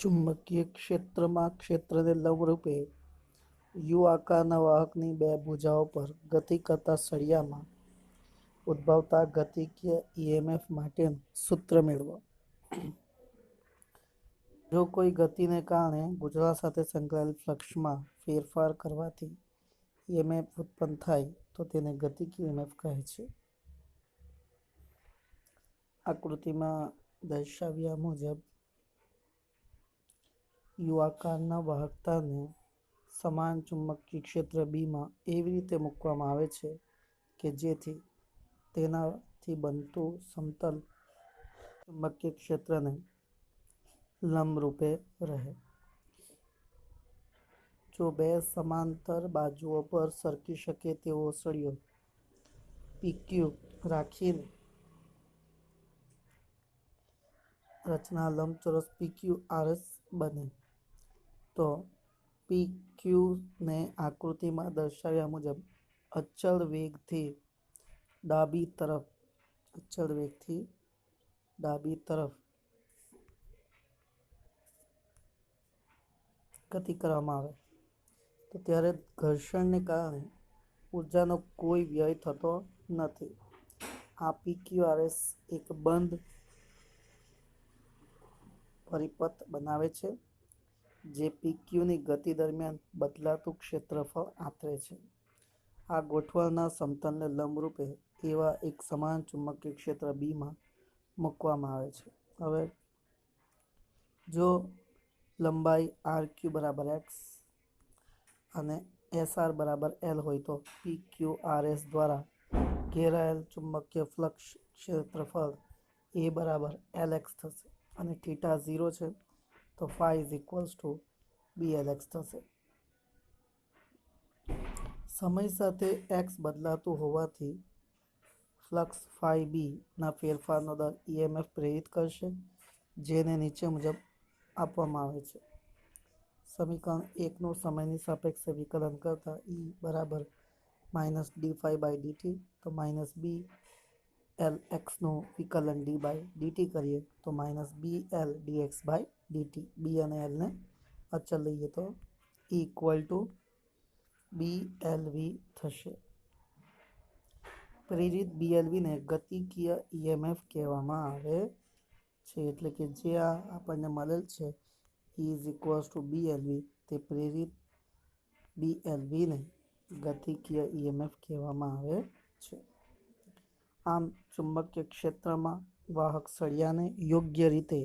ચુંબકીય ક્ષેત્રમાં ક્ષેત્રને લંબરૂપે યુ આકારના વાહકની બે ભુજાઓ પર ગતિ કરતા સળિયામાં ઉદ્ભવતા ગતિકીય ઈએમએફ માટેનું સૂત્ર મેળવો. જો કોઈ ગતિને કારણે ગુંચળા સાથે સંકળાયેલ ફ્લક્સમાં ફેરફાર કરવાથી ઈએમએફ ઉત્પન્ન થાય તો તેને ગતિકીય ઈએમએફ કહે છે. આકૃતિમાં દર્શાવ્યા મુજબ યુ આકારના વાહકતાને સમાન ચુંબકીય ક્ષેત્ર બીમાં એવી રીતે મૂકવામાં આવે છે કે જેથી તેનાથી બનતું સમતલ ચુંબકીય ક્ષેત્રને લંબરૂપે રહે. જો બે સમાંતર બાજુઓ પર સરકી શકે તેવો સળિયો PQ રાખીને રચના લંબચોરસ PQRS બને તો PQ ને આકૃતિમાં દર્શાવ્યા મુજબ અચળ વેગથી ડાબી તરફ ગતિ કરવામાં આવે તો ત્યારે ઘર્ષણને કારણે ઉર્જાનો કોઈ વ્યય થતો નથી. આ PQRS એક બંધ પરિપથ બનાવે છે જે PQની ગતિ દરમિયાન બદલાતું ક્ષેત્રફળ આશરે છે. આ ગોઠવણના સમતલને લંબરૂપે એવા એક સમાન ચુંબકીય ક્ષેત્ર બીમાં મૂકવામાં આવે છે. હવે જો લંબાઈ RQ = x અને SR = L હોય તો PQRS દ્વારા ઘેરાયેલ ચુંબકીય ફ્લક્સ ક્ષેત્રફળ A = Lx થશે અને થીટા 0 છે તો phi BLx થશે. સમય સાથે x બદલાતું હોવાથી ફ્લક્સ phi b ના ફેરફારનો દર EMF પ્રેરિત કરશે, જેને નીચે મુજબ આપવામાં આવે છે. સમીકરણ 1 નું સમયની સાપેક્ષે વિકલન કરતા E = -dϕ/dt તો -BLx નું વિકલન d/dt કરીએ તો -BL dx/dt. B અને L ને અચળ લઈએ તો E = BLV થશે. પ્રેરિત BLV ને ગતિકીય EMF કહેવામાં આવે છે. એટલે કે જે આપણને મળેલ છે E = BLV તે પ્રેરિત BLV ને ગતિકીય EMF કહેવામાં આવે છે. આમ ચુંબકીય ક્ષેત્રમાં વાહક સળિયાને યોગ્ય રીતે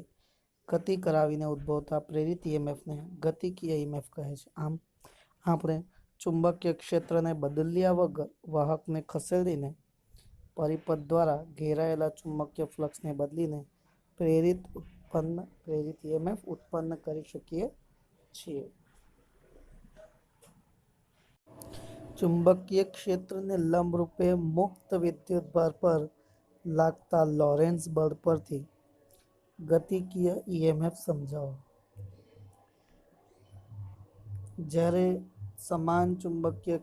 ગતિ કરાવીને ઉદ્ભવતા પ્રેરિત EMFને ગતિકીય EMF કહે છે. આમ આપણે ચુંબકીય ક્ષેત્રને બદલ્યા વગર વાહકને ખસેડીને પરિપથ દ્વારા ઘેરાયેલા ચુંબકીય ફ્લક્સને બદલીને પ્રેરિત EMF ઉત્પન્ન કરી શકીએ છીએ. ચુંબકીય ક્ષેત્રને લંબરૂપે મુક્ત વિદ્યુતભાર પર લાગતા લોરેન્ટ્ઝ બળ પરથી ગતિકીય EMF સમજાવો. જ્યારે સમાન ચુંબકીય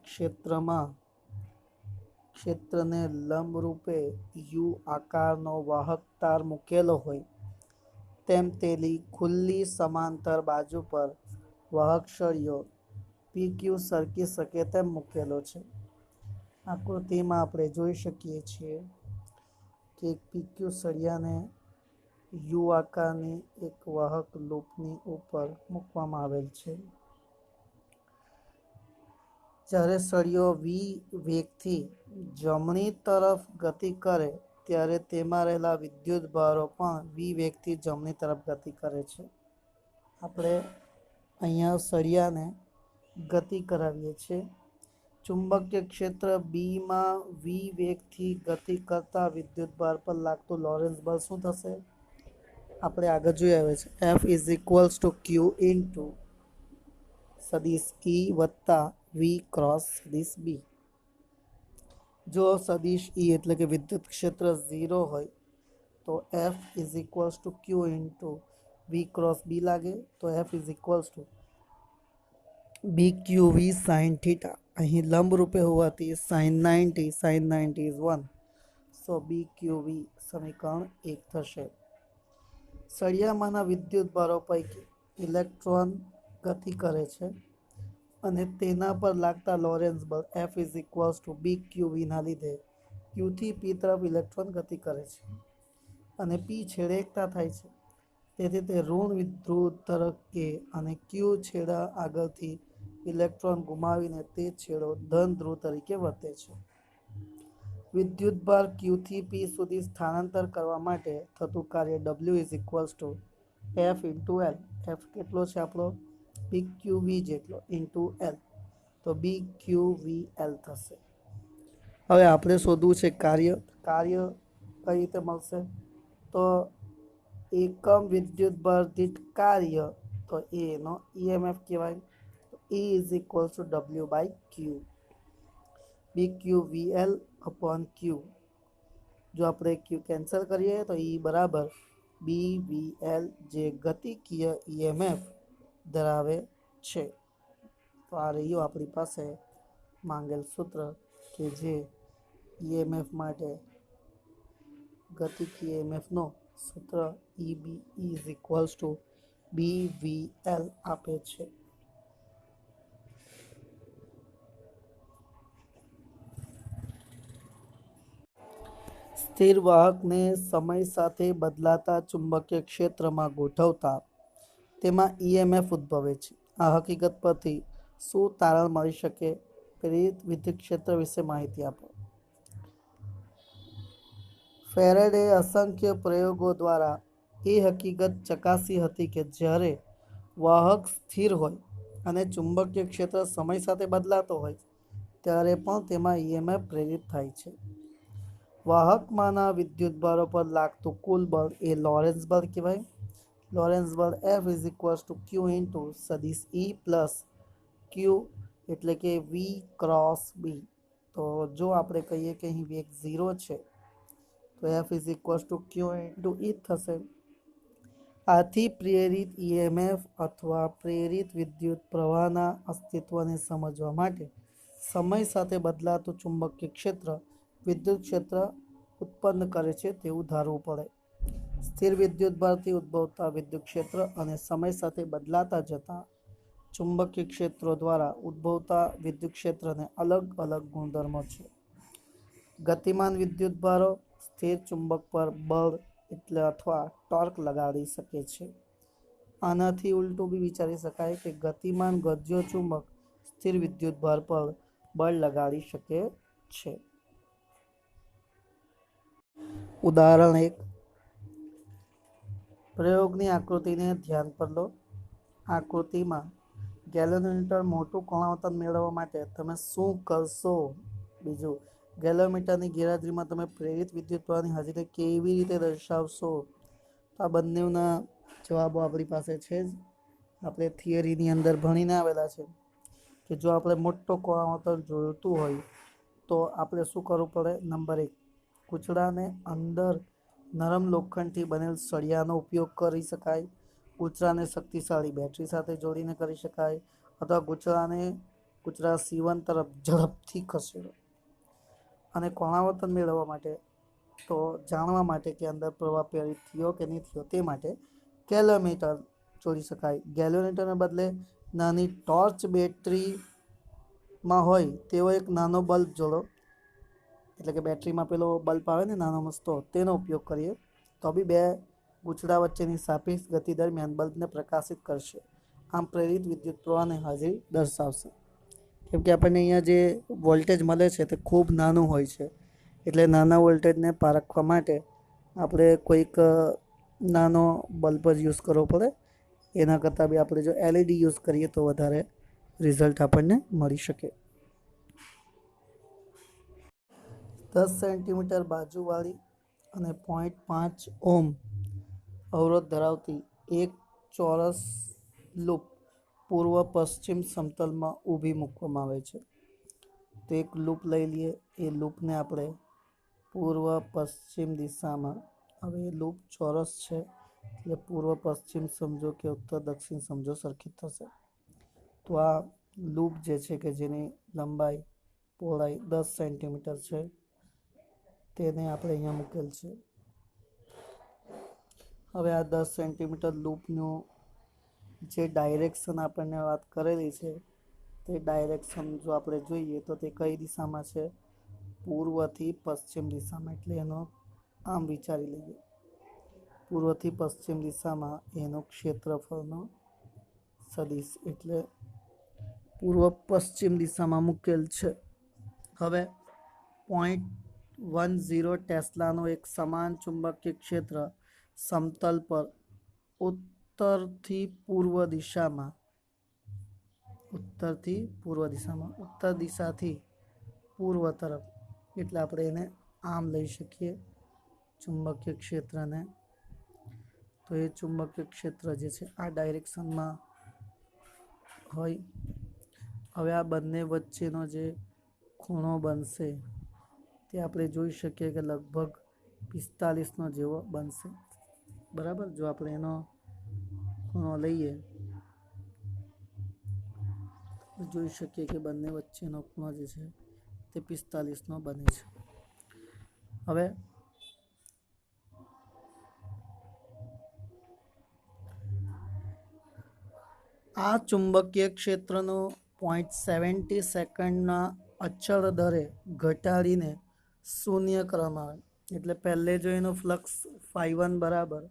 ક્ષેત્રને લંબરૂપે યુ આકારનો વાહક તાર મૂકેલો હોય તેમ તેની ખુલ્લી સમાંતર બાજુ પર વાહક સળિયો PQ સરકી શકે તેમ મૂકેલો છે. આકૃતિમાં આપણે જોઈ શકીએ છીએ કે PQ સળિયાને યુ આકારની એક વાહક લૂપની ઉપર મૂકવામાં આવેલ છે. જ્યારે સળિયો v વેગથી જમણી તરફ ગતિ કરે ત્યારે તેમાં રહેલા વિદ્યુતભારો પણ v વેગથી જમણી તરફ ગતિ કરે છે. આપણે અહીંયા સળિયાને ગતિ કરાવીએ છીએ. ચુંબકીય ક્ષેત્ર બીમાં v વેગથી ગતિ કરતા વિદ્યુતભાર પર લાગતું લોરેન્ટ્ઝ બળ શું થશે? આપણે આગળ જોઈ આવ્યા છે F = Q × સદિશ E વત્તા V ક્રોસ સદિશ B. જો સદિશ E એટલે કે વિદ્યુત ક્ષેત્ર 0 હોય તો F = Q × V cross B લાગે તો F = BQV sin θ. અહીં લંબરૂપે હોવાથી sin 90 is 1. સો BQV સમીકરણ 1 થશે. સળિયામાંના વિદ્યુતભારો પૈકી ઇલેક્ટ્રોન ગતિ કરે છે અને તેના પર લાગતા લોરેન્સ બળ F ઇઝ ઇક્વલ્સ ટુ બી ક્યુ વીના લીધે ક્યુથી પી તરફ ઇલેક્ટ્રોન ગતિ કરે છે અને પી છેડે એકતા થાય છે. તેથી તે ઋણ વિધ્રુવ તરફ કે અને ક્યુ છેડા આગળથી ઇલેક્ટ્રોન ગુમાવીને તે છેડો ધન ધ્રુવ તરીકે વર્તે છે. વિદ્યુતભાર ક્યુથી પી સુધી સ્થાનાંતર કરવા માટે થતું કાર્ય W is equals two F into L. F કેટલો છે આપણો? બી ક્યુ વી જેટલો ઇન્ટુ એલ, તો બી ક્યુ વી એલ થશે. હવે આપણે શોધવું છે કાર્ય. કાર્ય કઈ રીતે મળશે? તો એકમ વિદ્યુતભાર દીઠ કાર્ય, તો એનો ઈએમએફ કહેવાય. તો E is equals to W by Q, B Q V L upon Q. જો આપણે ક્યુ કેન્સલ કરીએ તો E બરાબર બી વી એલ, જે ગતિકીય ઈએમએફ ધરાવે છે. તો આ રહ્યું આપણી પાસે માંગેલ સૂત્ર કે જે ઈએમએફ માટે ગતિકીય ઈએમએફનો સૂત્ર EB is equals to B V L આપે છે. સ્થિર વાહકને સમય સાથે બદલાતા ચુંબકીય ક્ષેત્રમાં ગોઠવતા તેમાં ઈએમએફ ઉદ્ભવે છે. આ હકીકત પરથી શું તારણ મળી શકે? પ્રેરિત વિદ્યુત ક્ષેત્ર વિશે માહિતી આપો. ફેરેડે અસંખ્ય પ્રયોગો દ્વારા એ હકીકત ચકાસી હતી કે જ્યારે વાહક સ્થિર હોય અને ચુંબકીય ક્ષેત્ર સમય સાથે બદલાતો હોય ત્યારે પણ તેમાં ઈએમએફ પ્રેરિત થાય છે. વાહકમાંના વિદ્યુતભારો પર લાગતું કુલ બળ એ લોરેન્સ બળ કહેવાય. લોરેન્સ બળ F is equals two Q into સદિશ E પ્લસ ક્યુ એટલે કે વી ક્રોસ બી. તો જો આપણે કહીએ કે અહીં વેગ 0 છે તો F is equals two Q into E થશે. આથી પ્રેરિત ઈએમએફ અથવા પ્રેરિત વિદ્યુત પ્રવાહના અસ્તિત્વને સમજવા માટે સમય સાથે બદલાતું ચુંબકીય ક્ષેત્ર વિદ્યુત ક્ષેત્ર ઉત્પન્ન કરે છે તેવું ધારવું પડે. સ્થિર વિદ્યુતભારથી ઉદ્ભવતા વિદ્યુત ક્ષેત્ર અને સમય સાથે બદલાતા જતા ચુંબકીય ક્ષેત્રો દ્વારા ઉદ્ભવતા વિદ્યુત ક્ષેત્રને અલગ અલગ ગુણધર્મો છે. ગતિમાન વિદ્યુતભારો સ્થિર ચુંબક પર બળ એટલે અથવા ટોર્ક લગાડી શકે છે. આનાથી ઉલટું બી વિચારી શકાય કે ગતિમાન ગજ્યો ચુંબક સ્થિર વિદ્યુતભાર પર બળ લગાડી શકે છે. ઉદાહરણ 1. પ્રયોગની આકૃતિને ધ્યાન પર લો. આકૃતિમાં ગેલ્વેનોમીટર મોટું કોણાવર્તન મેળવવા માટે તમે શું કરશો? બીજું, ગેલ્વેનોમીટરની ગેરહાજરીમાં તમે પ્રેરિત વિદ્યુતપ્રવાહની હાજરી કેવી રીતે દર્શાવશો? આ બંનેના જવાબો આપણી પાસે છે જ. આપણે થિયરીની અંદર ભણીને આવેલા છે કે જો આપણે મોટો કોણાવર્તન જોઈતું હોય તો આપણે શું કરવું પડે? નંબર 1, કૂચડાને અંદર નરમ લોખંડથી બનેલ સળિયાનો ઉપયોગ કરી શકાય. કૂચડાને શક્તિશાળી બેટરી સાથે જોડીને કરી શકાય અથવા કૂચડા C1 તરફ ઝડપથી ખસેડો. અને કોણાવર્તન મેળવવા માટે તો જાણવા માટે કે અંદર પ્રવાહ પ્રેરિત થયો કે નહીં થયો તે માટે ગેલ્વેનોમીટર જોડી શકાય. ગેલ્વેનોમીટરને બદલે નાની ટોર્ચ બેટરીમાં હોય તેવો એક નાનો બલ્બ જોડો, એટલે કે બેટરીમાં પેલો બલ્બ આવે ને નાનો મસ્તો, તેનો ઉપયોગ કરીએ તો બી બે ગૂંચડા વચ્ચેની સાપેક્ષ ગતિ દરમિયાન બલ્બને પ્રકાશિત કરશે. આમ પ્રેરિત વિદ્યુત પ્રવાહની હાજરી દર્શાવશે. કેમ કે આપણને અહીંયા જે વોલ્ટેજ મળે છે તે ખૂબ નાનું હોય છે, એટલે નાના વોલ્ટેજને પારખવા માટે આપણે કોઈક નાનો બલ્બ જ યુઝ કરવો પડે. એના કરતાં બી આપણે જો એલઈડી યુઝ કરીએ તો વધારે રિઝલ્ટ આપણને મળી શકે. 10 સેન્ટીમીટર બાજુવાળી અને 0.5 ઓહ્મ અવરોધ ધરાવતી એક ચોરસ લૂપ પૂર્વ પશ્ચિમ સમતલમાં ઊભી મૂકવામાં આવે છે. તો એક લૂપ લઈ લઈએ. એ લૂપને આપણે પૂર્વ પશ્ચિમ દિશામાં, હવે એ લૂપ ચોરસ છે એટલે પૂર્વ પશ્ચિમ સમજો કે ઉત્તર દક્ષિણ સમજો સરખી થશે. તો આ લૂપ જે છે કે જેની લંબાઈ પહોળાઈ 10 સેન્ટીમીટર છે તેને આપણે અહીંયા મૂકેલ છે. હવે આ 10 સેન્ટીમીટર લૂપનું જે ડાયરેક્શન આપણને વાત કરેલી છે તે ડાયરેક્શન જો આપણે જોઈએ તો તે કઈ દિશામાં છે? પૂર્વથી પશ્ચિમ દિશામાં. એટલે એનો આમ વિચારી લઈએ, પૂર્વથી પશ્ચિમ દિશામાં એનો ક્ષેત્રફળનો સદિશ એટલે પૂર્વ પશ્ચિમ દિશામાં મૂકેલ છે. હવે 0.10 ટેસ્લાનું એક સમાન ચુંબકીય ક્ષેત્ર સમતલ પર ઉત્તરથી પૂર્વ દિશામાં ઉત્તર દિશાથી પૂર્વ તરફ, એટલે આપણે એને આમ લઈ શકીએ ચુંબકીય ક્ષેત્રને. તો એ ચુંબકીય ક્ષેત્ર જે છે આ ડાયરેક્શનમાં હોય. હવે આ બંને વચ્ચેનો જે ખૂણો બનશે તે આપણે જોઈ શકીએ કે લગભગ 45નો જેવો બનશે. બરાબર, જો આપણે એનો ખૂણો લઈએ તો જોઈ શકીએ કે બંને વચ્ચેનો ખૂણો જે છે તે 45નો બને છે. હવે આ ચુંબકીય ક્ષેત્રનો 0.70 સેકન્ડના અચળ દરે ઘટાડીને શૂન્ય કરવામાં આવે. એટલે પહેલે જો એનો ફ્લક્સ φ1 બરાબર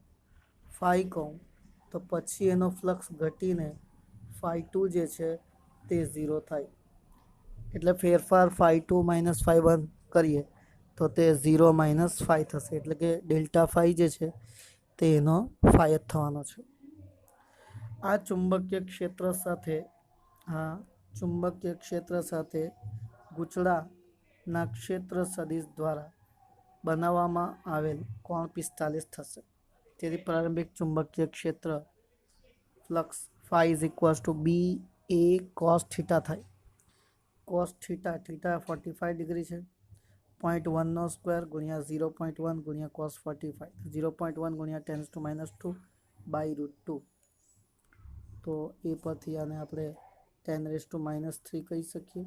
φ કહું તો પછી એનો ફ્લક્સ ઘટીને φ2 જે છે તે 0 થાય. એટલે ફેરફાર φ2 - φ1 કરીએ તો તે 0 - φ થશે. એટલે કે ડેલ્ટા φ જે છે તે એનો φ જ થવાનો છે. આ ચુંબકીય ક્ષેત્ર સાથે ગૂંચળાના ક્ષેત્ર સદિશ દ્વારા બનાવવામાં આવેલ કોણ 45 થશે. તેથી પ્રારંભિક ચુંબકીય ક્ષેત્ર ફ્લક્સ φ b a cos θ થાય. cos θ 45 ડિગ્રી છે. 0.1નો સ્ક્વેર ગુણ્યા 0.1 ગુણ્યા cos 45, 0.1 ગુણ્યા 10⁻² √2. તો એ પરથી આને આપણે 10⁻³ કહી શકીએ.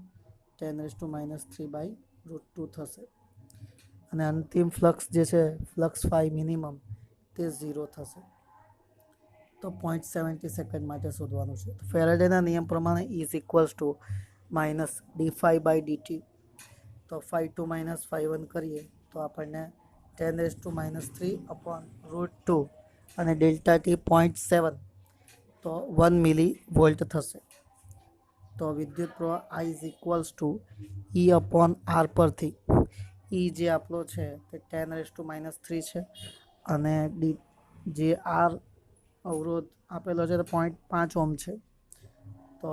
10⁻³ થશે. અને અંતિમ ફ્લક્સ જે છે ફ્લક્સ φ મિનિમમ તે 0 થશે. તો 0.70 સેકન્ડ માટે શોધવાનું છે. ફેરાડેના નિયમ પ્રમાણે E - dφ/dt. તો φ2 - φ1 કરીએ તો આપણને 10⁻³ અને ડેલ્ટા t 0.7 તો 1 મિલી વોલ્ટ થશે. તો વિદ્યુત પ્રવાહ I E/R પરથી E જે આપણો છે તે 10⁻³ છે અને જે R અવરોધ આપેલો છે તો 0.5 ઓહ્મ છે. તો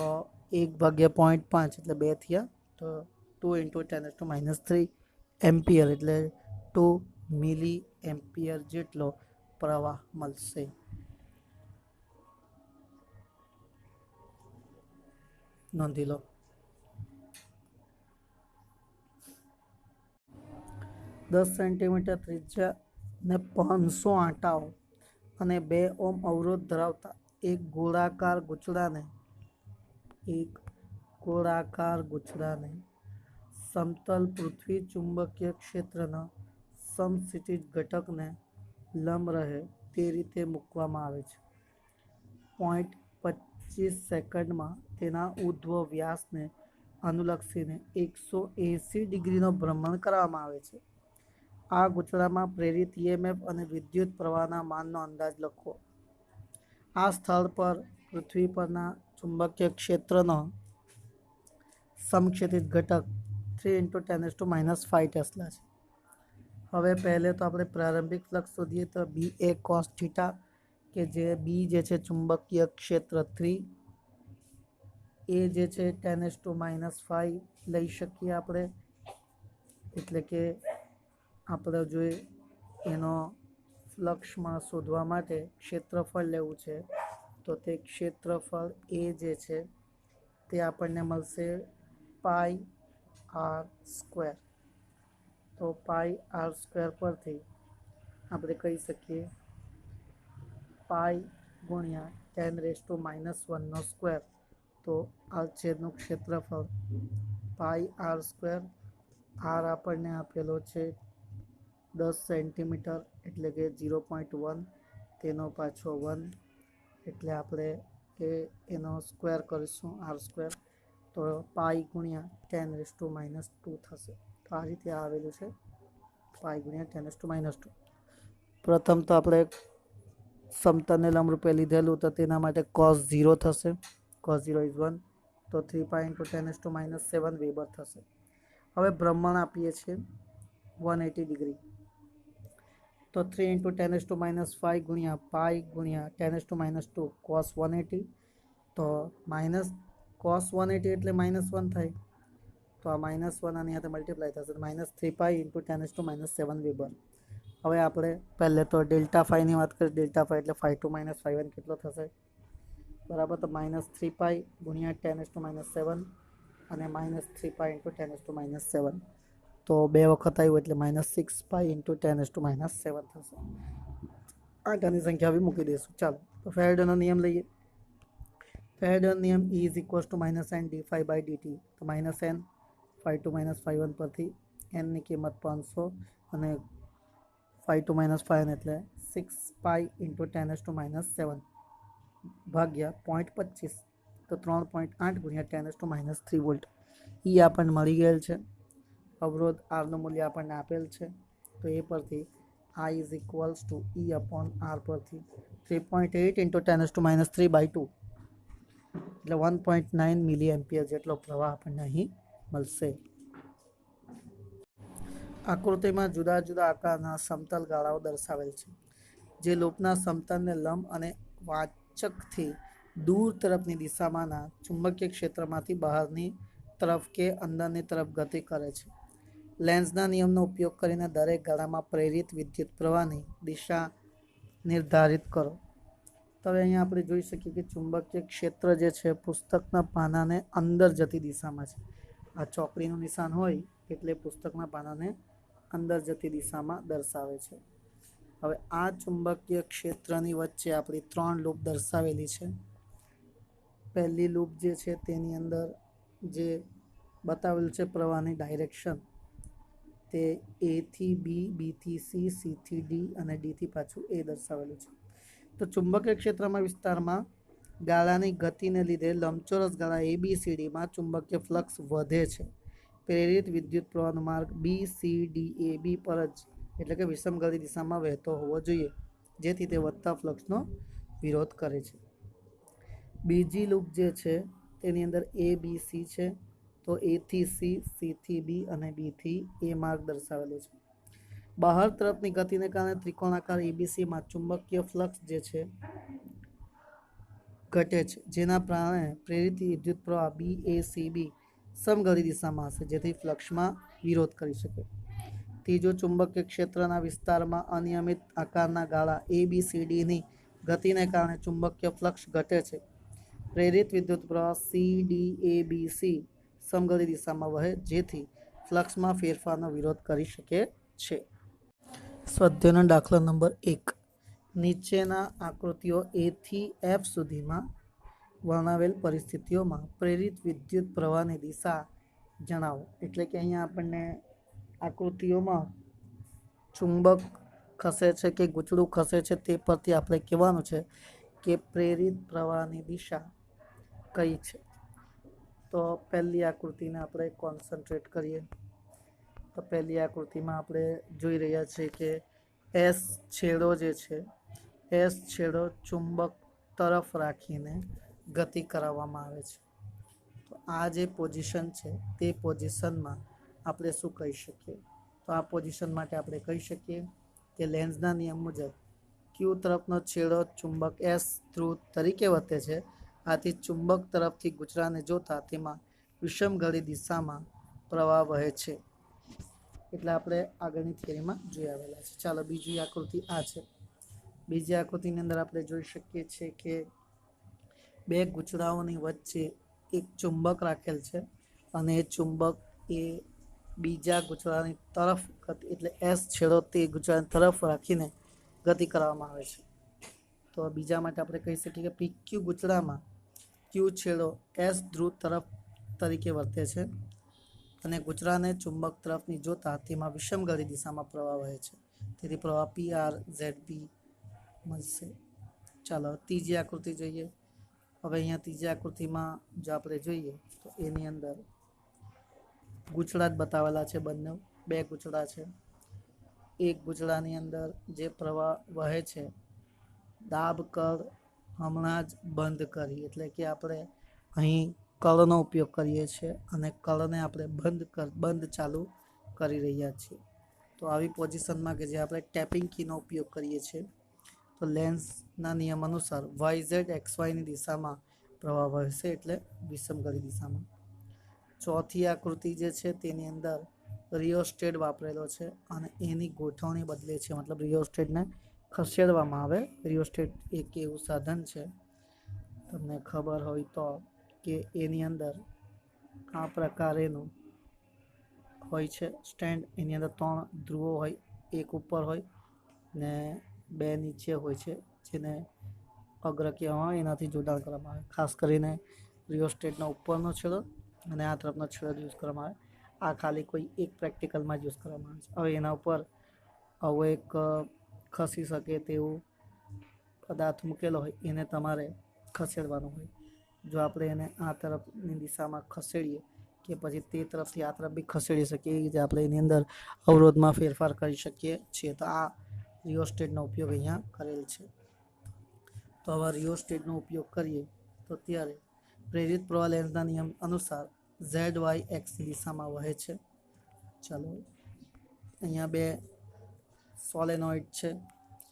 1/0.5 એટલે 2 થયા. તો 2 × 10⁻³ એમ્પિયર એટલે 2 મિલી એમ્પિયર જેટલો પ્રવાહ મળશે. નોંધી લો. 10 સેન્ટીમીટર ત્રિજ્યા ને 500 આંટાઓ અને 2 ઓહ્મ અવરોધ ધરાવતા એક ગોળાકાર ગૂંચળાને સમતલ પૃથ્વી ચુંબકીય ક્ષેત્રના સમસ્થિતિજ ઘટકને લંબ રહે તે રીતે મૂકવામાં આવે છે. 0.25 સેકન્ડમાં તેના ઉર્ધ્વ વ્યાસને અનુલક્ષીને 180 ડિગ્રીનો ભ્રમણ કરવામાં આવે છે. આ ગૂંચળામાં પ્રેરિત EMF અને વિદ્યુત પ્રવાહના માનનો અંદાજ લખો. આ સ્થળ પર પૃથ્વી પરના ચુંબકીય ક્ષેત્રનો સમક્ષિતિજ ઘટક 3 × 10⁻5 ટેસ્લા છે. હવે પહેલે તો આપણે પ્રારંભિક ફ્લક્સ શોધીએ તો BA cos θ, કે જે B જે છે ચુંબકીય ક્ષેત્ર 3, A જે છે 10⁻5 લઈ શકીએ આપણે. એટલે કે આપણે જો એનો ફ્લક્સમાં શોધવા માટે ક્ષેત્રફળ લેવું છે તો તે ક્ષેત્રફળ A જે છે તે આપણને મળશે πr². તો πr² પરથી આપણે કહી શકીએ π ગુણ્યા 10⁻⁻1² તો આ છેદનું ક્ષેત્રફળ πr². R આપણને આપેલો છે 10 સેન્ટીમીટર એટલે કે 0.1, તેનો પાછો 1 એટલે આપણે કે એનો સ્ક્વેર કરીશું r², તો પાઈ ગુણ્યા 10⁻² થશે. તો આ રીતે આવેલું છે પાઈ ગુણ્યા 10⁻². પ્રથમ તો આપણે સમતલને લંબરૂપે લીધેલું, તો તેના માટે cos 0 થશે. cos 0 is 1, તો 3 પાઈ × 10⁻7 વેબર થશે. હવે ભ્રમણ આપીએ છીએ 180 ડિગ્રી, તો 3 × 10⁻5 ગુણ્યા પાઈ ગુણ્યા 10⁻2 cos 180, તો માઇનસ cos 180 એટલે -1 થાય, તો આ -1 આની સાથે મલ્ટીપ્લાય થશે, -3 પાઈ × 10⁻7 વેબર. હવે આપણે પહેલે તો ડેલ્ટા ફાઈની વાત કરીએ. ડેલ્ટા ફાઈ એટલે 5 - 5 કેટલો થશે? બરાબર, તો -3 પાઈ ગુણ્યા 10⁻7 અને -3 પાઈ × 10⁻7, તો 2 વખત આવ્યું એટલે -6 પાઈ × 10⁻7 થશે. આગાની સંખ્યા બી મૂકી દઈશું. ચાલો, તો ફેરાડેનો નિયમ લઈએ. ફેરાડેનો નિયમ E = -n dφ/dt. તો -n 5 - 5 પરથી n ની કિંમત 500 અને 5 - 5 એટલે 6 પાઈ × 10⁻7 ભાગ્યા 0.25, તો 3.8 ગુણ્યા 10⁻3 વોલ્ટ. એ આપણને મળી ગયેલ છે. અવરોધ આરનું મૂલ્ય આપણને આપેલ છે, તો એ પરથી I = E/R પરથી 3.8 × 10⁻3/2 એટલે 1.9 મિલી એમ્પિયર જેટલો પ્રવાહ આપણને અહીં મળશે. આકૃતિમાં જુદા જુદા આકારના સમતલ ગાળાઓ દર્શાવેલ છે, જે લૂપના સમતલને લંબ અને વાચકથી દૂર તરફની દિશામાંના ચુંબકીય ક્ષેત્રમાંથી બહારની તરફ કે અંદરની તરફ ગતિ કરે છે. લેન્ઝના નિયમનો ઉપયોગ કરીને દરેક ગાળામાં પ્રેરિત વિદ્યુત પ્રવાહની દિશા નિર્ધારિત કરો. તો હવે અહીંયા આપણે જોઈ શકીએ કે ચુંબકીય ક્ષેત્ર જે છે પુસ્તકના પાનાને અંદર જતી દિશામાં છે. આ ચોકડીનું નિશાન હોય એટલે પુસ્તકના પાનાને અંદર જતી દિશામાં દર્શાવે છે. હવે આ ચુંબકીય ક્ષેત્રની વચ્ચે આપણી 3 લૂપ દર્શાવેલી છે. પહેલી લૂપ જે છે તેની અંદર જે બતાવેલું છે પ્રવાહની ડાયરેક્શન, તે A થી B, B થી C, C થી D અને D થી પાછું A દર્શાવેલું છે. તો ચુંબકીય ક્ષેત્રમાં વિસ્તારમાં ગાળાની ગતિને લીધે લંબચોરસ ગાળા ABCDમાં ચુંબકીય ફ્લક્સ વધે છે. પ્રેરિત વિદ્યુત પ્રવાહનો માર્ગ BCDAB પર જ એટલે કે વિષમગતિ દિશામાં વહેતો હોવો જોઈએ, જેથી તે વધતા ફ્લક્સનો વિરોધ કરે છે. બીજી લૂપ જે છે તેની અંદર ABC છે, તો A થી C, C થી B અને B થી A માર્ગ દર્શાવેલો છે. બહાર તરફની ગતિને કારણે ત્રિકોણાકાર ABCમાં ચુંબકીય ફ્લક્સ જે છે ઘટે છે, જેના કારણે પ્રેરિત વિદ્યુત પ્રવાહ BACB સમગતિ દિશામાં હશે, જેથી ફ્લક્સમાં વિરોધ કરી શકે. ત્રીજો, ચુંબકીય ક્ષેત્રના વિસ્તારમાં અનિયમિત આકારના ગાળા ABCDની ગતિને કારણે ચુંબકીય ફ્લક્સ ઘટે છે. પ્રેરિત વિદ્યુત પ્રવાહ CDABC સમગતિ દિશામાં વહે, જેથી ફ્લક્સમાં ફેરફારનો વિરોધ કરી શકે છે. સ્વાધ્યાયનો દાખલા નંબર 1. નીચેના આકૃતિઓ A થી F સુધીમાં વર્ણવેલ પરિસ્થિતિઓમાં પ્રેરિત વિદ્યુત પ્રવાહની દિશા જણાવો. એટલે કે અહીંયા આપણને આકૃતિઓમાં ચુંબક ખસે છે કે ગૂંચળું ખસે છે તે પરથી આપણે કહેવાનું છે કે પ્રેરિત પ્રવાહની દિશા કઈ છે. તો પહેલી આકૃતિને આપણે કોન્સન્ટ્રેટ કરીએ. તો પહેલી આકૃતિમાં આપણે જોઈ રહ્યા છીએ કે S છેડો જે છે, S છેડો ચુંબક તરફ રાખીને ગતિ કરાવવામાં આવે છે. તો આ જે પોઝિશન છે તે પોઝિશનમાં આપણે શું કહી શકીએ? તો આ પોઝિશન માટે આપણે કહી શકીએ કે લેન્ઝના નિયમ મુજબ Q તરફનો છેડો ચુંબક S ધ્રુવ તરીકે વર્તે છે. આથી ચુંબક તરફથી ગૂંચળાને જોતા તેમાં વિષમગતિ દિશામાં પ્રવાહ વહે છે. એટલે આપણે આગળની થિયરીમાં જોઈ આવેલા છે. ચાલો, બીજી આકૃતિ આ છે. બીજી આકૃતિની અંદર આપણે જોઈ શકીએ છીએ કે બે ગૂંચળાઓની વચ્ચે એક ચુંબક રાખેલ છે અને એ ચુંબક એ બીજા ગૂંચળાની તરફ એટલે S છેડો તે ગૂંચળાની તરફ રાખીને ગતિ કરવામાં આવે છે. તો બીજા માટે આપણે કહી શકીએ કે PQ ગૂંચળામાં Q છેડો S ધ્રુવ તરફ તરીકે વર્તે છે અને ગૂંચળાને ચુંબક તરફની જોતા તેમાં વિષમગતિ દિશામાં પ્રવાહ વહે છે. તેથી પ્રવાહ PRZB મળશે. ચાલો, ત્રીજી આકૃતિ જોઈએ. હવે અહીંયા ત્રીજી આકૃતિમાં જો આપણે જોઈએ તો એની અંદર ગૂંચળા જ બતાવેલા છે, બંને બે ગૂંચળા છે. એક ગૂંચળાની અંદર જે પ્રવાહ વહે છે, દાબ કળ હમણાં જ બંધ કરી, એટલે કે આપણે અહીં કળનો ઉપયોગ કરીએ છીએ અને કળને આપણે બંધ ચાલુ કરી રહ્યા છીએ. તો આવી પોઝિશનમાં કે જે આપણે ટેપિંગ કીનો ઉપયોગ કરીએ છીએ, તો લેન્સના નિયમ અનુસાર YZ/XYની દિશામાં પ્રવાહ વહેશે, એટલે વિષમઘડી દિશામાં. ચોથી આકૃતિ જે છે તેની અંદર રિયોસ્ટેટ વાપરેલો છે અને એની ગોઠવણી બદલે છે, મતલબ રિયોસ્ટેટને ખસેડવામાં આવે. રિયોસ્ટેટ એક એવું સાધન છે, તમને ખબર હોય તો, કે એની અંદર આ પ્રકારેનું હોય છે સ્ટેન્ડ. એની અંદર 3 ધ્રુવો હોય, એક ઉપર હોય ને 2 નીચે હોય છે, જેને અગ્ર કહેવામાં એનાથી જોડાણ કરવામાં આવે. ખાસ કરીને રિયોસ્ટેટનો ઉપરનો છેડો અને આ તરફનો છેડો યુઝ કરવામાં આવે. આ ખાલી કોઈ એક પ્રેક્ટિકલમાં જ યુઝ કરવામાં આવે છે. હવે એના ઉપર આવો એક ખસી શકે તેવું પદાર્થ મૂકેલો હોય, એને તમારે ખસેડવાનું હોય. જો આપણે એને આ તરફની દિશામાં ખસેડીએ કે પછી તે તરફથી આ તરફ બી ખસેડી શકીએ, એ રીતે આપણે એની અંદર અવરોધમાં ફેરફાર કરી શકીએ છીએ. તો આ રિયોસ્ટેટનો ઉપયોગ અહીંયા કરેલ છે. તો હવે રિયોસ્ટેટનો ઉપયોગ કરીએ તો ત્યારે પ્રેરિત પ્રવાહ લેન્સના નિયમ અનુસાર ZY/X દિશામાં વહે છે. ચાલો, અહીંયા 2 સોલેનોઇડ છે.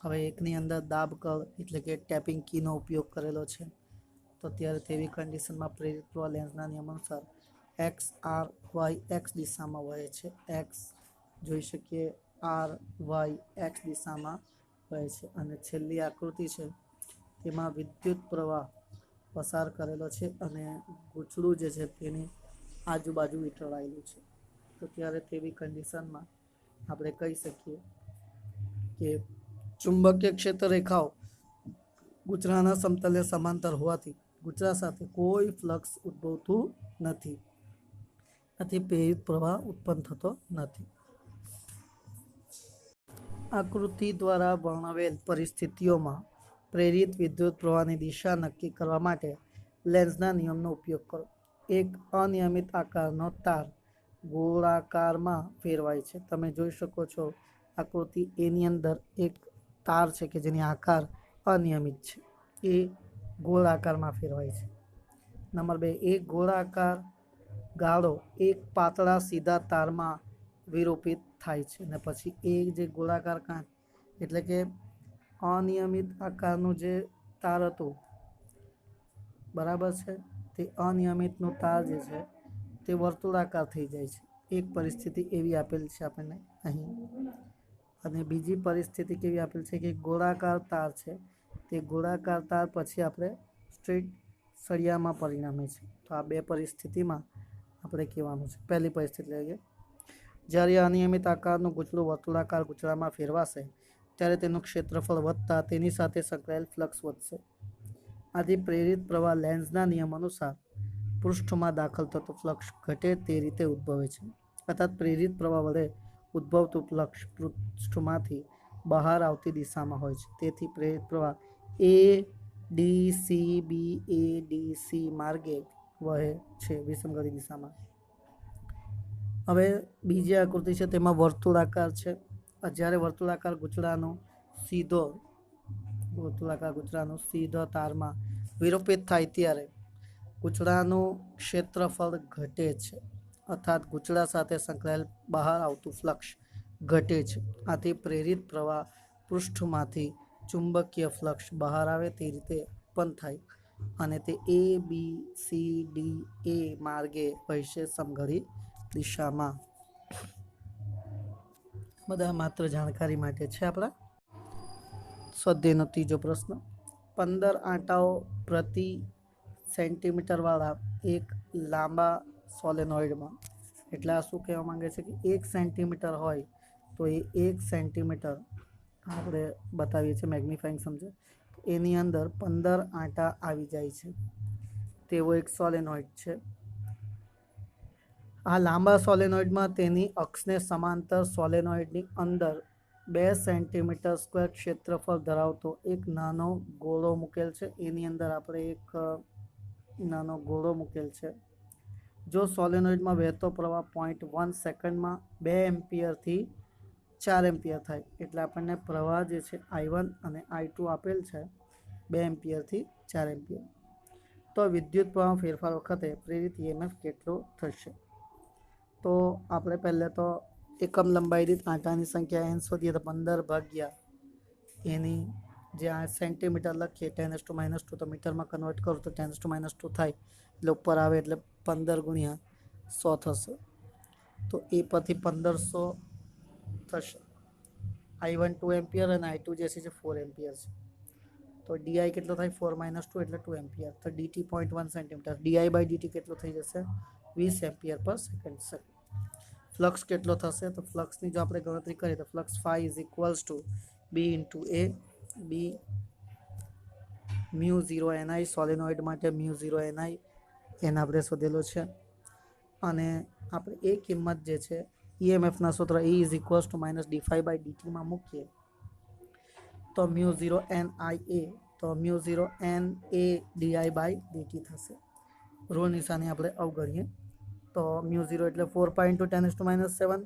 હવે એકની અંદર દાબ કળ એટલે કે ટેપિંગ કીનો ઉપયોગ કરેલો છે. તો ત્યારે તેવી કન્ડિશનમાં પ્રેરિત પ્રવાહ લેન્સના નિયમ અનુસાર XR/Y/X દિશામાં વહે છે. X જોઈ શકીએ, RY/X દિશામાં વહે છે. અને છેલ્લી આકૃતિ છે તેમાં વિદ્યુત પ્રવાહ પસાર કરેલો છે અને ગૂંચળું જે છે તેની આજુબાજુ વીંટળાયેલું છે. તો ત્યારે તેવી કન્ડિશનમાં આપણે કહી શકીએ કે ચુંબકીય ક્ષેત્ર રેખાઓ ગૂંચળાના સમતલને સમાંતર હોવાથી ગૂંચળા સાથે કોઈ ફ્લક્સ ઉદ્ભવતું નથી, આથી પ્રેરિત પ્રવાહ ઉત્પન્ન થતો નથી. આકૃતિ દ્વારા વર્ણવેલ પરિસ્થિતિઓમાં પ્રેરિત વિદ્યુત પ્રવાહની દિશા નક્કી કરવા માટે લેન્સના નિયમનો ઉપયોગ કરો. એક અનિયમિત આકારનો તાર ગોળાકારમાં ફેરવાય છે. તમે જોઈ શકો છો આકૃતિ એની અંદર એક તાર છે કે જેની આકાર અનિયમિત છે, એ ગોળાકારમાં ફેરવાય છે. નંબર 2, એક ગોળાકાર ગાળો એક પાતળા સીધા તારમાં વિરૂપિત થાય છે. અને પછી એ જે ગોળાકાર કાંચ એટલે કે અનિયમિત આકારનું જે તાર હતું, બરાબર છે, તે અનિયમિતનું તાર જે છે તે વર્તુળાકાર થઈ જાય છે. એક પરિસ્થિતિ એવી આપેલ છે આપણને અહીં. અને બીજી પરિસ્થિતિ કેવી આપેલ છે કે ગોળાકાર તાર છે, તે ગોળાકાર તાર પછી આપણે સ્ટ્રેટ સળિયામાં પરિણમે છે. તો આ 2 પરિસ્થિતિમાં આપણે કહેવાનું છે. પહેલી પરિસ્થિતિ એટલે કે જ્યારે અનિયમિત આકારનું ગૂંચળું વર્તુળાકાર ગૂંચળામાં ફેરવાશે ત્યારે તેનું ક્ષેત્રફળ વધતા તેની સાથે સંકળાયેલ ફ્લક્સ વધશે. આથી પ્રેરિત પ્રવાહ લેન્સના નિયમ અનુસાર પૃષ્ઠમાં દાખલ થતો ફ્લક્સ ઘટે તે રીતે ઉદ્ભવે છે. અર્થાત પ્રેરિત પ્રવાહ વડે ઉદ્ભવતું ફ્લક્સ પૃષ્ઠમાંથી બહાર આવતી દિશામાં હોય છે. તેથી પ્રેરિત પ્રવાહ ADCBADC માર્ગે વહે છે, વિષમઘડી દિશામાં. હવે બીજી આકૃતિ છે તેમાં વર્તુળાકાર છે. જ્યારે વર્તુળાકાર ગૂંચળાનો સીધો તારમાં વિરૂપિત થાય ત્યારે ગૂંચળાનું ક્ષેત્રફળ ઘટે છે, અર્થાત ગૂંચળા સાથે સંકળાયેલ બહાર આવતું ફ્લક્સ ઘટે છે. આથી પ્રેરિત પ્રવાહ પૃષ્ઠમાંથી ચુંબકીય ફ્લક્સ બહાર આવે તે રીતે ઉત્પન્ન થાય અને તે ABCDA માર્ગે વહેશે સમઘડી દિશામાં. બધા માત્ર જાણકારી માટે છે. આપણા સ્વાધ્યાયનો ત્રીજો પ્રશ્ન, 15 આંટાઓ પ્રતિ સેન્ટીમીટર વાળા એક લાંબા સોલેનોઇડમાં, એટલે આ શું કહેવા માંગે છે કે 1 સેન્ટીમીટર હોય તો એ 1 સેન્ટીમીટર આપણે બતાવીએ છીએ મેગ્નિફાઈંગ સમજે, એની અંદર 15 આંટા આવી જાય છે તેવો એક સોલેનોઇડ છે. આ લાંબા સોલેનોઇડમાં તેની અક્ષને સમાંતર સોલેનોઇડની અંદર 2 સેન્ટીમીટર સ્ક્વેર ક્ષેત્રફળ ધરાવતો એક નાનો ગોળો મૂકેલ છે. એની અંદર આપણે એક નાનો ગોળો મૂકેલ છે. જો સોલેનોઇડમાં વહેતો પ્રવાહ 0.1 સેકન્ડમાં 2 એમ્પિયરથી 4 એમ્પિયર થાય, એટલે આપણને પ્રવાહ જે છે I1 અને I2 આપેલ છે 2 એમ્પિયરથી 4 એમ્પિયર. તો વિદ્યુત પ્રવાહ ફેરફાર વખતે પ્રેરિત EMF કેટલો થશે? તો આપણે પહેલાં તો એકમ લંબાઈ દીઠ કાંટાની સંખ્યા n શોધીએ તો 15 ભાગ્યા એની જે આ સેન્ટીમીટર લખીએ 10⁻², તો મીટરમાં કન્વર્ટ કરું તો 10⁻² થાય, એટલે ઉપર આવે એટલે 15 ગુણ્યા 100 થશે. તો એ પરથી 1500 થશે. I1 2 એમ્પિયર અને I2 જે છે 4 એમ્પિયર છે. તો DI કેટલો થાય? 4 - 2 એટલે 2 એમ્પિયર. તો DT 0.1 સેન્ટીમીટર. DI/dt કેટલો થઈ જશે? 20 એમ્પિયર પર સેકન્ડ. ફ્લક્સ કેટલો થશે? તો ફ્લક્સની જો આપણે ગણતરી કરીએ તો flux phi B × A. B μ0 Ni, solenoid માટે μ0 Ni એને આપણે શોધેલો છે. અને આપણે એ કિંમત જે છે EMFના સૂત્ર E = -dϕ/dt માં મૂકીએ તો μ0 Nia તો μ0 NA/dI/dt થશે. ઋણ નિશાની આપણે અવગણીએ તો μ0 એટલે 4π × 10⁻⁷.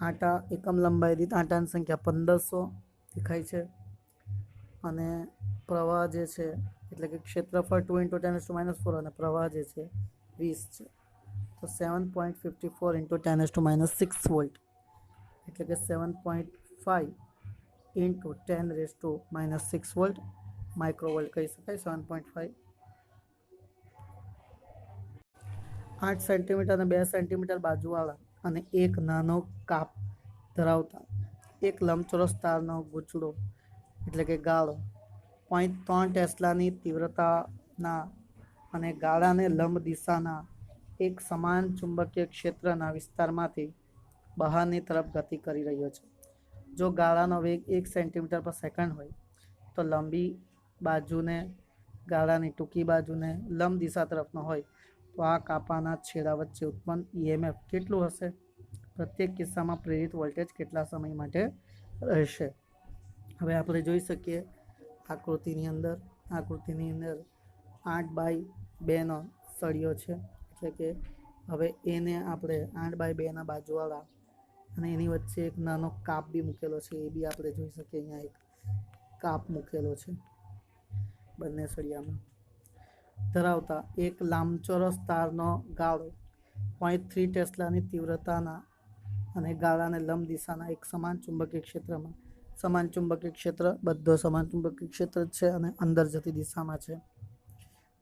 આટા એકમ લંબાઈ દીઠ આટાની સંખ્યા 1500 દેખાય છે. અને પ્રવાહ જે છે એટલે કે ક્ષેત્રફળ 2 × 10⁻⁴ અને પ્રવાહ જે છે 20 છે. તો 7.54 × 10⁻⁶ વોલ્ટ એટલે કે 7.5 × 10⁻⁶ વોલ્ટ માઇક્રોવોલ્ટ કહી શકાય. 7.5 8 સેન્ટીમીટર અને 2 સેન્ટીમીટર બાજુવાળા અને એક નાનો કાપ ધરાવતા એક લંબચોરસ તારનો ગૂંચળો એટલે કે ગાળો 0.3 ટેસ્લાની તીવ્રતાના અને ગાળાને લંબ દિશાના એક સમાન ચુંબકીય ક્ષેત્રના વિસ્તારમાંથી બહારની તરફ ગતિ કરી રહ્યો છે. જો ગાળાનો વેગ 1 સેન્ટીમીટર પર સેકન્ડ હોય તો લંબી બાજુને ગાળાની ટૂંકી બાજુને લંબ દિશા તરફનો હોય તો આ કાપાના છેડા વચ્ચે ઉત્પન્ન EMF કેટલું હશે? પ્રત્યેક કિસ્સામાં પ્રેરિત વોલ્ટેજ કેટલા સમય માટે રહેશે? હવે આપણે જોઈ શકીએ આકૃતિની અંદર 8/2નો સળિયો છે. એટલે કે હવે એને આપણે 8/2ના બાજુવાળા અને એની વચ્ચે એક નાનો કાપ બી મૂકેલો છે. એ બી આપણે જોઈ શકીએ. અહીંયા એક કાપ મૂકેલો છે બંને સળિયામાં ધરાવતા એક લંબચોરસ તારનો ગાળો 0.3 ટેસ્લાની તીવ્રતાના અને ગાળાને લંબ દિશાના એક સમાન ચુંબકીય ક્ષેત્રમાં, સમાન ચુંબકીય ક્ષેત્ર બધો સમાન ચુંબકીય ક્ષેત્ર છે અને અંદર જતી દિશામાં છે.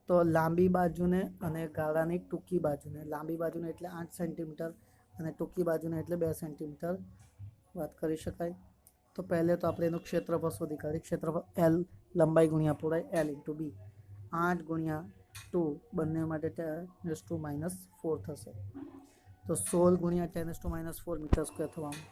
તો લાંબી બાજુને અને ગાળાની ટૂંકી બાજુને, લાંબી બાજુને એટલે 8 સેન્ટીમીટર અને ટૂંકી બાજુને એટલે 2 સેન્ટીમીટર વાત કરી શકાય. તો પહેલે તો આપણે એનું ક્ષેત્રફળ શોધી કાઢીએ. ક્ષેત્રફળ L લંબાઈ ગુણ્યા પહોળાઈ L × B 8 × 2 બંને માટે 10⁻⁴ થશે. તો 16 × 10⁻⁴ મીટર સ્ક્વેર થવાનું.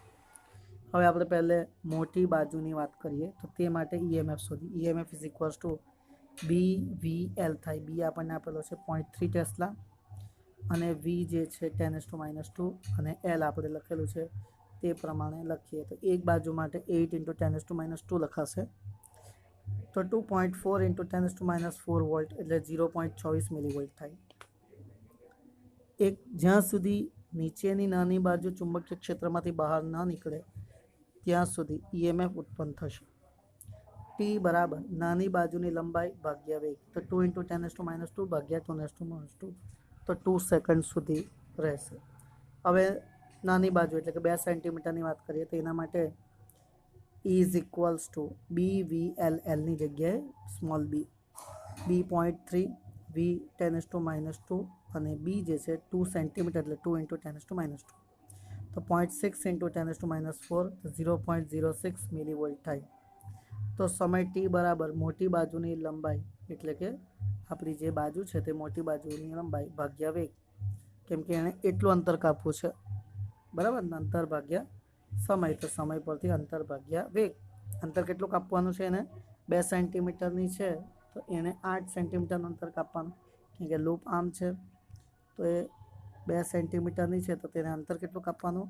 હવે આપણે પહેલે મોટી બાજુની વાત કરીએ તો તે માટે EMF શોધી. EMF = BVL થાય. B આપણને આપેલો છે 0.3 ટેસ્લા અને V જે છે 10⁻² અને L આપણે લખેલું છે તે પ્રમાણે લખીએ તો એક બાજુ માટે 8 × 10⁻² લખાશે. તો 2.4 × 10⁻⁴ વોલ્ટ એટલે 0.24 મિલીવોલ્ટ થાય. જ્યાં સુધી નીચેની નાની બાજુ ચુંબકીય ક્ષેત્રમાંથી બહાર ન નીકળે ત્યાં સુધી EMF ઉત્પન્ન થશે. T બરાબર નાની બાજુની લંબાઈ ભાગ્યા વેગ. તો 2 × 10⁻² ભાગ્યા 10⁻². તો 2 સેકન્ડ સુધી રહેશે. હવે નાની બાજુ એટલે કે 2 સેન્ટીમીટરની વાત કરીએ તો એના માટે E = BVLLની જગ્યાએ સ્મોલ b, B 0.3, V 10⁻² અને B જે છે 2 સેન્ટીમીટર એટલે 2 × 10⁻². તો 0.6 × 10⁻⁴ 0.06 મિલીવોલ્ટ થાય. તો સમય T બરાબર મોટી બાજુની લંબાઈ એટલે કે આપણી જે બાજુ છે તે મોટી બાજુની લંબાઈ ભાગ્યા વેગ, કેમ કે એણે એટલું અંતર કાપવું છે બરાબર ને, અંતર ભાગ્યા સમય. તો સમય પરથી અંતર ભાગ્યા વેગ. અંતર કેટલું કાપવાનું છે એને? 2 સેન્ટીમીટરની છે તો એને 8 સેન્ટીમીટરનું અંતર કાપવાનું, કેમ કે લૂપ આમ છે તો એ 2 સેન્ટીમીટરની છે તો તેને અંતર કેટલું કાપવાનું?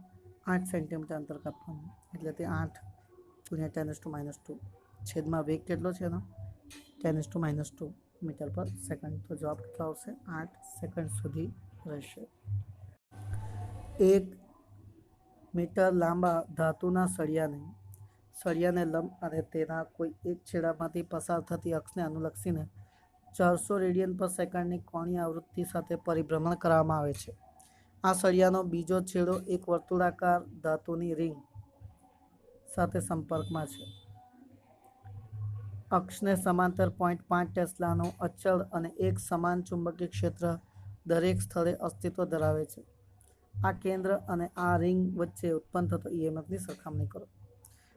8 સેન્ટીમીટર અંતર કાપવાનું. એટલે તે 8 × 10⁻². છેદમાં વેગ કેટલો છે એનો? 10⁻². મીટર પર સેકન્ડ। તો જવાબ કેટલો આવશે? 8 સેકન્ડ સુધી રહેશે। 1 મીટર લાંબા ધાતુના સળિયાને લંબ અને તેના કોઈ એક છેડામાંથી પસાર થતી અક્ષને અનુલક્ષીને 400 રેડિયન પર સેકન્ડની કોણીય આવૃત્તિ સાથે પરિભ્રમણ કરવામાં આવે છે। આ સળિયાનો બીજો છેડો એક વર્તુળાકાર ધાતુની રિંગ સાથે સંપર્કમાં છે। અક્ષને સમાંતર 0.5 ટેસ્લાનું અચળ અને એક સમાન ચુંબકીય ક્ષેત્ર દરેક સ્થળે અસ્તિત્વ ધરાવે છે। આ કેન્દ્ર અને આ રિંગ વચ્ચે ઉત્પન્ન થતો ઈએમએફની સરખામણી કરો।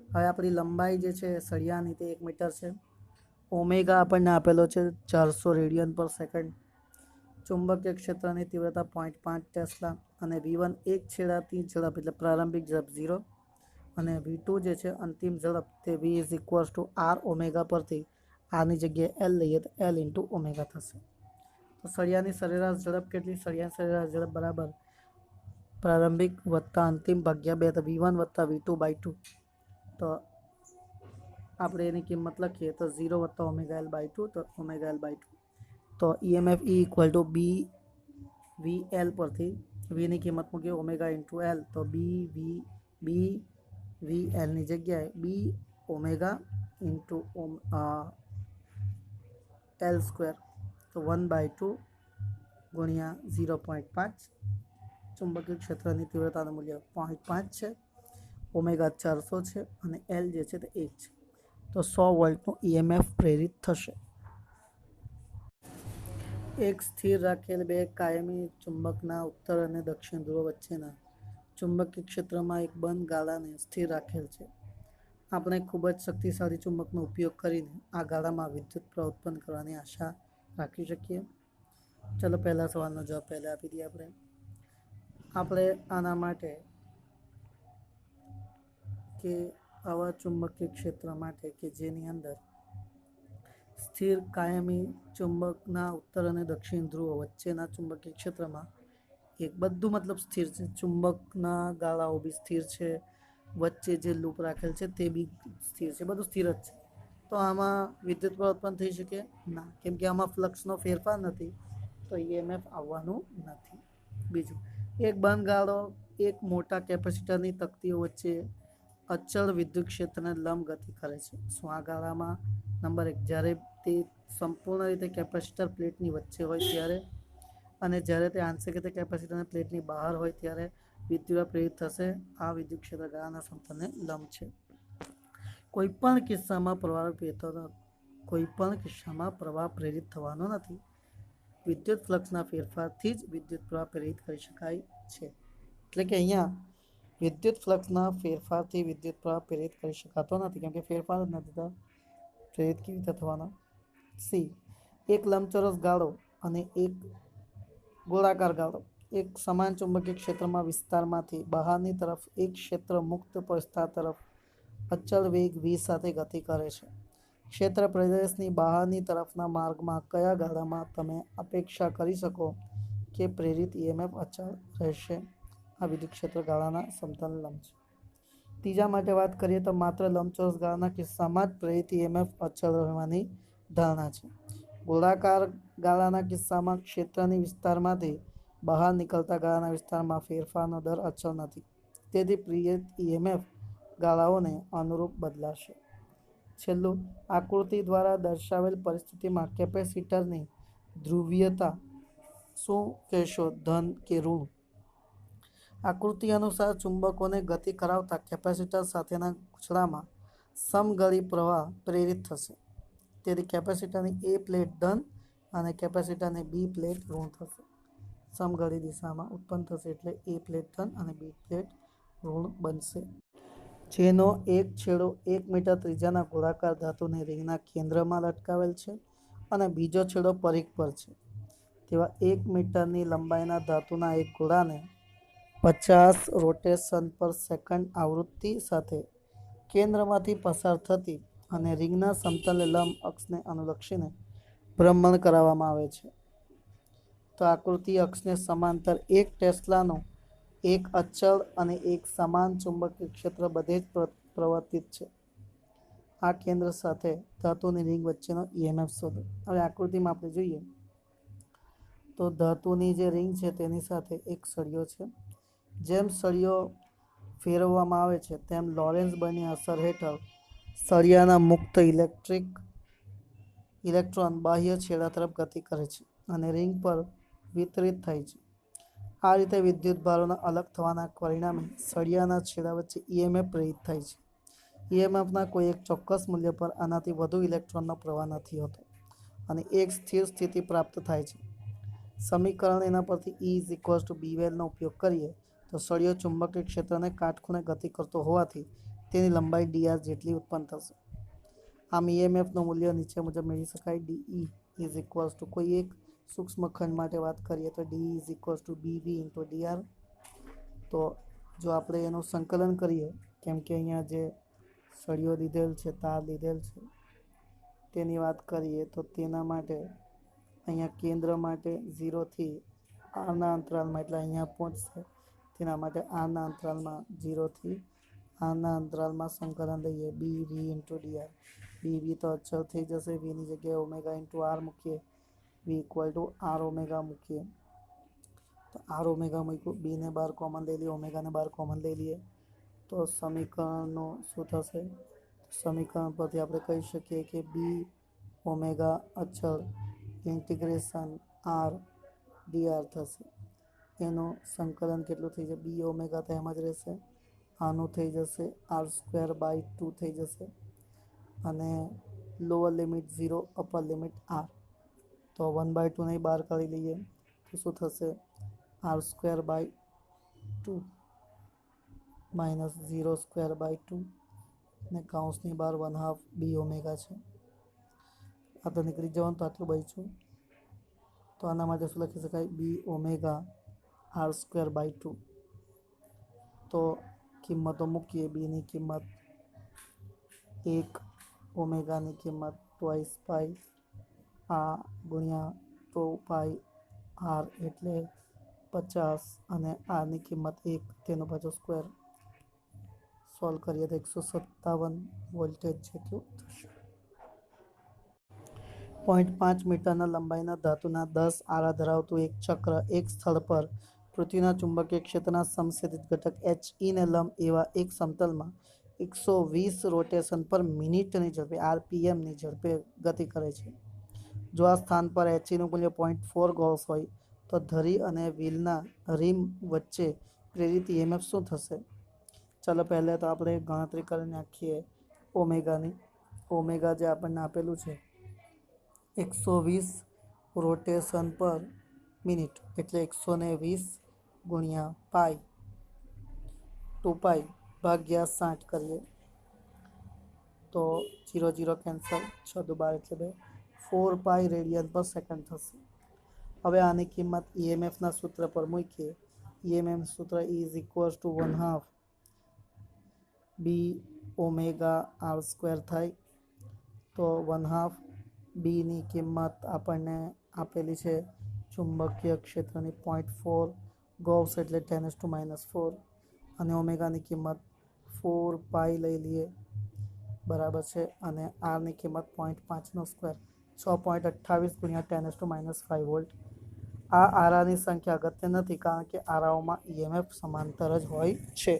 હવે આપણી લંબાઈ જે છે સળિયાની તે 1 મીટર છે। ઓમેગા આપણને આપેલો છે 400 રેડિયન પર સેકન્ડ। ચુંબકીય ક્ષેત્રની તીવ્રતા 0.5 ટેસ્લા અને V1 એક છેડાથી ઝડપ એટલે પ્રારંભિક ઝડપ 0 અને V2 જે છે અંતિમ ઝડપ તે V is equals two R omega પરથી આરની જગ્યાએ L લઈએ તો L ઇન્ટુ ઓમેગા થશે। તો સળિયાની સરેરાશ ઝડપ કેટલી? સળિયાની સરેરાશ ઝડપ બરાબર પ્રારંભિક વત્તા અંતિમ ભાગ્યા 2 તો V1 વત્તા V2 બાય 2। તો આપણે એની કિંમત લખીએ તો 0 વત્તા ઓમેગા L બાય 2 તો ઓમેગા L બાય 2। તો EMF E equal to B V L પરથી વીની કિંમત મૂકીએ ઓમેગા ઇન્ટુ એલ તો બી વી એલની જગ્યાએ બી ઓમેગા ઇન્ટુ એલ સ્ક્વેર તો 1/2 ગુણ્યા 0.5। ચુંબકીય ક્ષેત્રની તીવ્રતાનું મૂલ્ય 0.5 છે, ઓમેગા 400 છે અને એલ જે છે તે 1 છે। તો 100 વોલ્ટનું EMF પ્રેરિત થશે। એક સ્થિર રાખેલ બે કાયમી ચુંબકના ઉત્તર અને દક્ષિણ ધ્રુવ વચ્ચેના ચુંબકીય ક્ષેત્રમાં એક બંધ ગાળાને સ્થિર રાખેલ છે। આપણે ખૂબ જ શક્તિશાળી ચુંબકનો ઉપયોગ કરીને આ ગાળામાં વિદ્યુત પ્રવાહ ઉત્પન્ન કરવાની આશા રાખી શકીએ। ચલો પહેલા સવાલનો જવાબ પહેલા આપી દઈએ। આપણે આના માટે કે આવા ચુંબકીય ક્ષેત્ર માટે કે જેની અંદર સ્થિર કાયમી ચુંબકના ઉત્તર અને દક્ષિણ ધ્રુવો વચ્ચેના ચુંબકીય ક્ષેત્રમાં એક બધું મતલબ સ્થિર છે, ચુંબકના ગાળાઓ બી સ્થિર છે, વચ્ચે જે લૂપ રાખેલ છે તે બી સ્થિર છે, બધું સ્થિર જ છે। તો આમાં વિદ્યુત પ્રવાહ ઉત્પન્ન થઈ શકે ના, કેમ કે આમાં ફ્લક્સનો ફેરફાર નથી તો EMF આવવાનું નથી। બીજું, એક બંધ ગાળો એક મોટા કેપેસિટરની તકતીઓ વચ્ચે અચળ વિદ્યુત ક્ષેત્રને લંબ ગતિ કરે છે। શું આ ગાળામાં નંબર 1 જ્યારે તે સંપૂર્ણ રીતે કેપેસિટર પ્લેટની વચ્ચે હોય ત્યારે અને જ્યારે તે આંશિક રીતે કેપેસિટરની પ્લેટની બહાર હોય ત્યારે વિદ્યુત પ્રેરિત થશે। આ વિદ્યુત ક્ષેત્ર ગાળાના સમતલને લંબ છે। કોઈપણ કિસ્સામાં પ્રવાહ પ્રેરિત થવાનો નથી। વિદ્યુત ફ્લક્સના ફેરફારથી જ વિદ્યુત પ્રવાહ પ્રેરિત કરી શકાય છે। એટલે કે અહીંયા વિદ્યુત ફ્લક્સના ફેરફારથી વિદ્યુત પ્રવાહ પ્રેરિત કરી શકાતો નથી, કેમ કે ફેરફાર જ નથી તો પ્રેરિત કેવી રીતે થવાનો? સી, એક લંબચોરસ ગાળો અને એક ગોળાકાર ગાળો એક સમાન ચુંબકીય ક્ષેત્રમાં વિસ્તારમાંથી બહારની તરફ એક ક્ષેત્ર મુક્ત વિસ્તાર તરફ અચળ વેગ v સાથે ગતિ કરે છે। ક્ષેત્ર પ્રદેશની બહારની તરફના માર્ગમાં કયા ગાળામાં તમે અપેક્ષા કરી શકો કે પ્રેરિત EMF અચળ રહેશે? આ વિદ્યુત ક્ષેત્ર ગાળાના સમતલને લંબ છે। ત્રીજા માટે વાત કરીએ તો માત્ર લંબચોરસ ગાળાના કિસ્સામાં જ પ્રેરિત EMF અચળ રહેવાની ધારણા છે। ગોળાકાર ગાળાના કિસ્સામાં ક્ષેત્રની વિસ્તારમાંથી બહાર નીકળતા ગાળાના વિસ્તારમાં ફેરફારનો દર અચળ નથી, તેથી પ્રેરિત EMF ગાળાઓને અનુરૂપ બદલાશે। છેલ્લું, આકૃતિ દ્વારા દર્શાવેલ પરિસ્થિતિમાં કેપેસિટરની ધ્રુવીયતા શું કહેશો, ધન કે ઋણ? આકૃતિ અનુસાર ચુંબકોને ગતિ કરાવતા કેપેસિટર સાથેના ગૂંચળામાં સમગળી પ્રવાહ પ્રેરિત થશે, તેથી કેપેસિટરની A પ્લેટ ધન અને કેપેસિટરની B પ્લેટ ઋણ થશે। સમગળી દિશામાં ઉત્પન્ન થશે એટલે A પ્લેટ ધન અને B પ્લેટ ઋણ બનશે। જેનો એક છેડો 1 મીટર ત્રિજ્યાના ગોળાકાર ધાતુની રિંગના કેન્દ્રમાં લટકાવેલ છે અને બીજો છેડો પરિઘ પર છે, તેવા 1 મીટરની લંબાઈના ધાતુના એક ગોળાને 50 રોટેશન પર સેકન્ડ આવૃત્તિ સાથે કેન્દ્રમાંથી પસાર થતી અને રિંગના સમતલને લંબ અક્ષને અનુલક્ષીને ભ્રમણ કરાવવામાં આવે છે। તો આકૃતિ અક્ષને સમાંતર 1 ટેસ્લાનું એક અચળ અને એક સમાન ચુંબકીય ક્ષેત્ર બધે જ પ્રવર્તિત છે। આ કેન્દ્ર સાથે ધાતુની રિંગ વચ્ચેનો ઈએમએફ શોધો. હવે આકૃતિમાં આપણે જોઈએ તો ધાતુની જે રિંગ છે તેની સાથે એક સળિયો છે. જેમ સળિયો ફેરવવામાં આવે છે તેમ લોરેન્સ બળની અસર હેઠળ સળિયાના મુક્ત ઇલેક્ટ્રોન બાહ્ય છેડા તરફ ગતિ કરે છે અને રિંગ પર વિતરિત થાય છે. આ રીતે વિદ્યુતભારોના અલગ થવાના પરિણામે સળિયાના છેડા વચ્ચે ઈએમએફ પ્રેરિત થાય છે. ઈએમએફના કોઈ એક ચોક્કસ મૂલ્ય પર આનાથી વધુ ઇલેક્ટ્રોનનો પ્રવાહ નથી હોતો અને એક સ્થિર સ્થિતિ પ્રાપ્ત થાય છે. સમીકરણ એના પરથી E=BL નો ઉપયોગ કરીએ તો સળિયો ચુંબકીય ક્ષેત્રને કાટખૂણે ગતિ કરતો હોવાથી તેની લંબાઈ dr જેટલી ઉત્પન્ન થશે. આમ ઈએમએફનું મૂલ્ય નીચે મુજબ મેળવી શકાય. DE કોઈ એક સૂક્ષ્મ ખંડ માટે વાત કરીએ તો DE=BV×dr. તો જો આપણે એનું સંકલન કરીએ, કેમ કે અહીંયા જે સળિયો લીધેલ છે, તાર લીધેલ છે, તેની વાત કરીએ તો તેના માટે અહીંયા કેન્દ્ર માટે 0 થી આરના અંતરાલમાં એટલે અહીંયા પહોંચશે. તેના માટે આરના અંતરાલમાં 0 થી આરના અંતરાલમાં સંકલન લઈએ BV×dr. BV તો અચળ થઈ જશે, Vની જગ્યાએ ઓમેગા × r મૂકીએ, V=r ઓમેગા મૂકીએ તો r ઓમેગા મૂક્યું, બીને બહાર કોમન લઈ લઈએ, ઓમેગાને બહાર કોમન લઈ લઈએ તો સમીકરણનું શું થશે? સમીકરણ પરથી આપણે કહી શકીએ કે બી ઓમેગા અચળ ઇન્ટિગ્રેશન r dr થશે. એનું સંકલન કેટલું થઈ જશે? બી ઓમેગા તો એમ જ રહેશે, આનું થઈ જશે r²/2 થઈ જશે અને lower limit 0 upper limit r. તો 1/2 નહીં બહાર કાઢી લઈએ તો શું થશે? r²/2 -0²/2 ને કૌંસની બહાર 1/2 બી ઓમેગા છે. આ તો નીકળી જવાનું, તો આટલું બચ્યું. તો આના માટે શું લખી શકાય? બી ઓમેગા r²/2. તો કિંમતો મૂકીએ. બીની કિંમત 1, ઓમેગાની કિંમત 2π આ ગુણ્યા 2π r એટલે 50 અને આરની કિંમત 1 તેનો પાછો સ્ક્વેર. સોલ્વ કરીએ તો 157 વોલ્ટેજ જેટલું થશે. 0.5 મીટરના લંબાઈના ધાતુના 10 આરા ધરાવતું એક ચક્ર એક સ્થળ પર પૃથ્વીના ચુંબકીય ક્ષેત્રના સમસ્થિતિજ ઘટક HE ને લંબ એવા એક સમતલમાં 120 રોટેશન પર મિનિટની ઝડપે RPMની ઝડપે ગતિ કરે છે. જો આ સ્થાન પર HEનું મૂલ્ય 0.4 ગૌસ હોય તો ધરી અને વ્હીલના રીમ વચ્ચે પ્રેરિત EMF શું થશે? ચાલો પહેલાં તો આપણે ગણતરી કરી નાખીએ ઓમેગાની. ઓમેગા જે આપણને આપેલું છે 120 રોટેશન પર મિનિટ એટલે 120 ગુણ્યા પાઈ 2π ભાગ્યા 60 કરીએ તો 0 0 કેન્સલ, 6 દુ 12 એટલે 2, 4π રેડિયન પર સેકન્ડ થશે. હવે આની કિંમત EMFના સૂત્ર પર મૂકીએ. EMF સૂત્ર E=1/2 બી ઓમેગા r² થાય. તો 1/2 બીની કિંમત આપણને આપેલી છે ચુંબકીય ક્ષેત્રની 0.4 ગૌસ એટલે 10⁻⁴ અને ઓમેગાની કિંમત 4π લઈ લઈએ બરાબર છે અને આરની કિંમત 0.5નો સ્ક્વેર 6.28 ગુણ્યા 10⁻⁵ વોલ્ટ. આ આરાની સંખ્યા અગત્ય નથી કારણ કે આરાઓમાં EMF સમાંતર જ હોય છે.